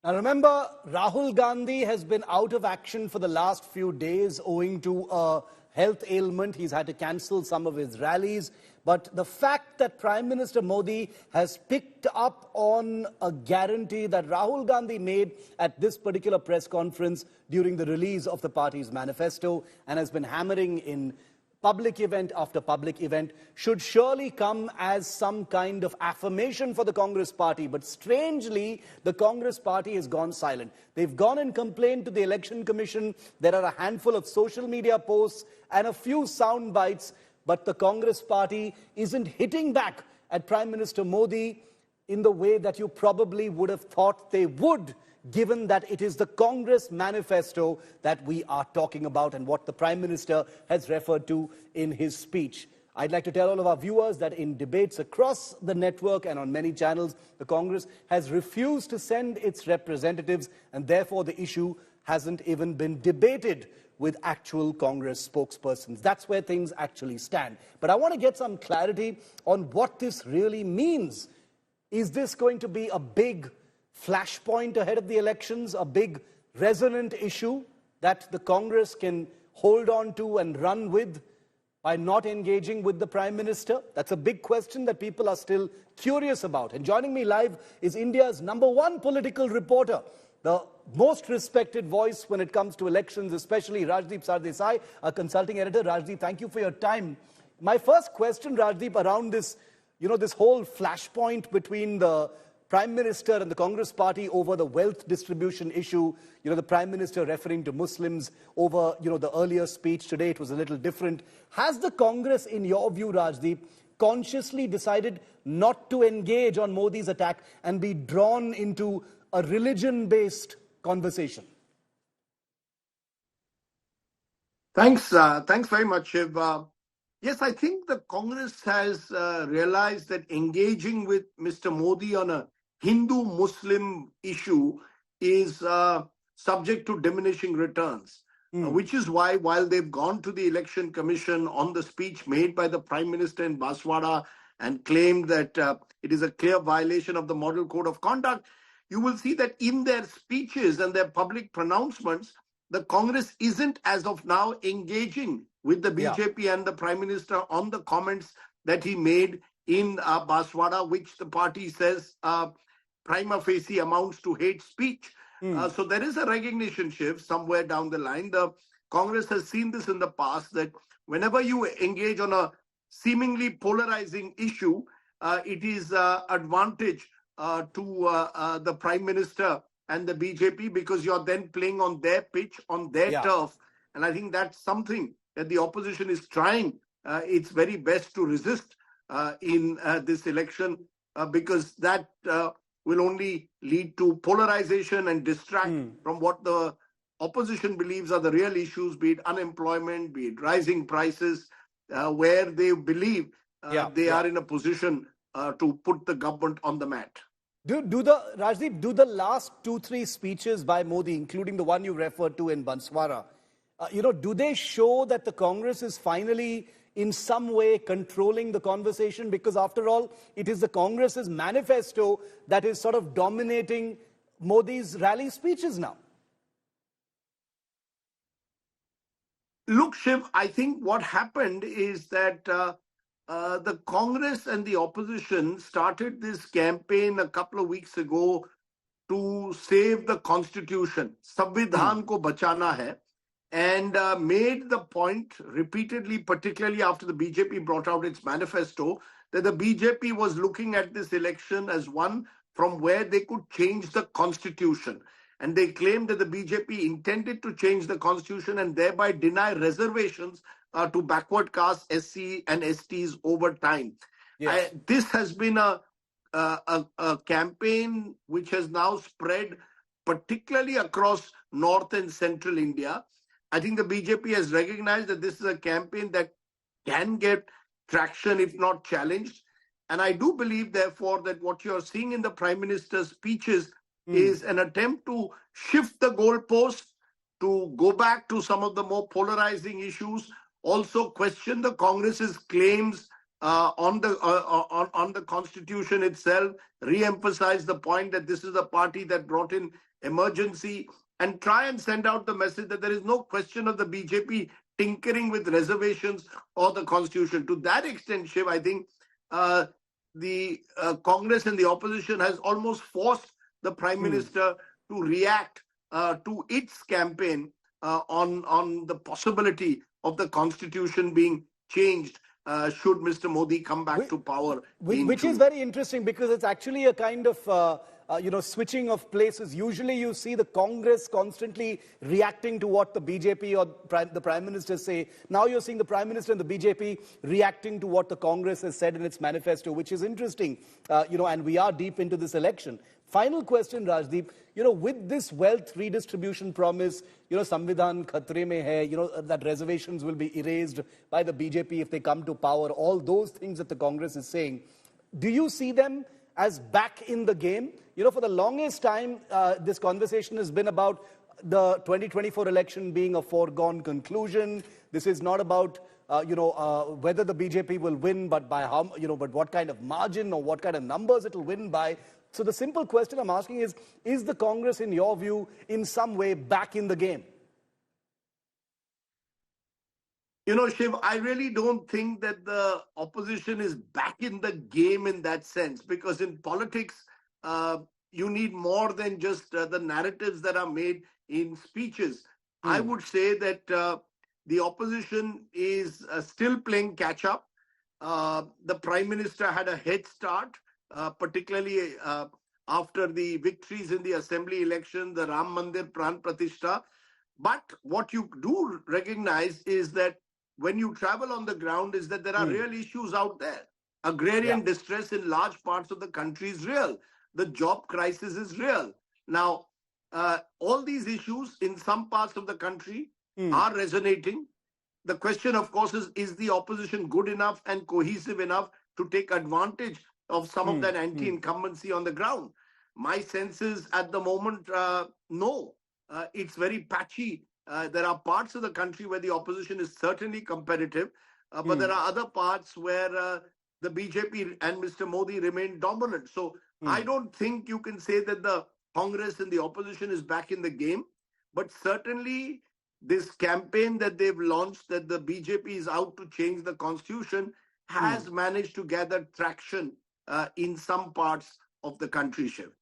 Now remember, Rahul Gandhi has been out of action for the last few days owing to a health ailment. He's had to cancel some of his rallies. But the fact that Prime Minister Modi has picked up on a guarantee that Rahul Gandhi made at this particular press conference during the release of the party's manifesto and has been hammering in public event after public event should surely come as some kind of affirmation for the Congress party. But strangely, the Congress party has gone silent. They've gone and complained to the Election Commission. There are a handful of social media posts and a few sound bites, but the Congress party isn't hitting back at Prime Minister Modi in the way that you probably would have thought they would, given that it is the Congress manifesto that we are talking about and what the Prime Minister has referred to in his speech. I'd like to tell all of our viewers that in debates across the network and on many channels, the Congress has refused to send its representatives, and therefore the issue hasn't even been debated with actual Congress spokespersons. That's where things actually stand. But I want to get some clarity on what this really means. Is this going to be a big flashpoint ahead of the elections, a big resonant issue that the Congress can hold on to and run with by not engaging with the Prime Minister? That's a big question that people are still curious about. And joining me live is India's #1 political reporter, the most respected voice when it comes to elections, especially Rajdeep Sardesai, a consulting editor. Rajdeep, thank you for your time. My first question, Rajdeep, around this, this whole flashpoint between the Prime Minister and the Congress party over the wealth distribution issue, the Prime Minister referring to Muslims over, the earlier speech today, it was a little different. Has the Congress, in your view, Rajdeep, consciously decided not to engage on Modi's attack and be drawn into a religion-based conversation? Thanks very much, Shiv. Yes, I think the Congress has realized that engaging with Mr. Modi on a Hindu-Muslim issue is subject to diminishing returns, which is why, while they've gone to the Election Commission on the speech made by the Prime Minister in Banswara and claimed that it is a clear violation of the Model Code of Conduct, you will see that in their speeches and their public pronouncements, the Congress isn't, as of now, engaging with the BJP and the Prime Minister on the comments that he made in Banswara, which the party says prima facie amounts to hate speech. So there is a recognition shift somewhere down the line. The Congress has seen this in the past, that whenever you engage on a seemingly polarizing issue, it is advantage to the Prime Minister and the BJP, because you're then playing on their pitch, on their turf. And I think that's something that the opposition is trying its very best to resist in this election, because that will only lead to polarization and distract from what the opposition believes are the real issues, be it unemployment, be it rising prices, where they believe they are in a position to put the government on the mat. Rajdeep, do the last 2-3 speeches by Modi, including the one you referred to in Banswara, do they show that the Congress is finally in some way controlling the conversation? Because after all, it is the Congress's manifesto that is sort of dominating Modi's rally speeches now. Look, Shiv, I think what happened is that the Congress and the opposition started this campaign a couple of weeks ago to save the Constitution. Samvidhan ko bachana hai. And made the point repeatedly, particularly after the BJP brought out its manifesto, that the BJP was looking at this election as one from where they could change the constitution. And they claimed that the BJP intended to change the constitution and thereby deny reservations to backward caste SC and STs over time. Yes. This has been a campaign which has now spread particularly across North and Central India. I think the BJP has recognized that this is a campaign that can get traction if not challenged. And I do believe, therefore, that what you're seeing in the Prime Minister's speeches is an attempt to shift the goalposts, to go back to some of the more polarizing issues, also question the Congress's claims on the constitution itself, re-emphasize the point that this is a party that brought in emergency, and try and send out the message that there is no question of the BJP tinkering with reservations or the constitution. To that extent, Shiv, I think the Congress and the opposition has almost forced the Prime Minister to react to its campaign on the possibility of the constitution being changed should Mr. Modi come back to power. Which is very interesting, because it's actually a kind of switching of places. Usually you see the Congress constantly reacting to what the BJP or the Prime Minister say. Now you're seeing the Prime Minister and the BJP reacting to what the Congress has said in its manifesto, which is interesting, and we are deep into this election. Final question, Rajdeep, with this wealth redistribution promise, Samvidhan khatre mein hai, that reservations will be erased by the BJP if they come to power, all those things that the Congress is saying, do you see them as back in the game? For the longest time, this conversation has been about the 2024 election being a foregone conclusion. This is not about, whether the BJP will win, but by how, but what kind of margin or what kind of numbers it will win by. So the simple question I'm asking is the Congress, in your view, in some way back in the game? Shiv, I really don't think that the opposition is back in the game in that sense, because in politics, you need more than just the narratives that are made in speeches. I would say that the opposition is still playing catch up. The Prime Minister had a head start, particularly after the victories in the assembly election, the Ram Mandir Pran Pratishtha. But what you do recognize is that when you travel on the ground is that there are real issues out there. Agrarian distress in large parts of the country is real. The job crisis is real. Now, all these issues in some parts of the country are resonating. The question, of course, is the opposition good enough and cohesive enough to take advantage of some of that anti-incumbency on the ground? My sense is at the moment, no. It's very patchy. There are parts of the country where the opposition is certainly competitive, but there are other parts where the BJP and Mr. Modi remain dominant. So I don't think you can say that the Congress and the opposition is back in the game, but certainly this campaign that they've launched, that the BJP is out to change the constitution, has managed to gather traction in some parts of the country, Shiv.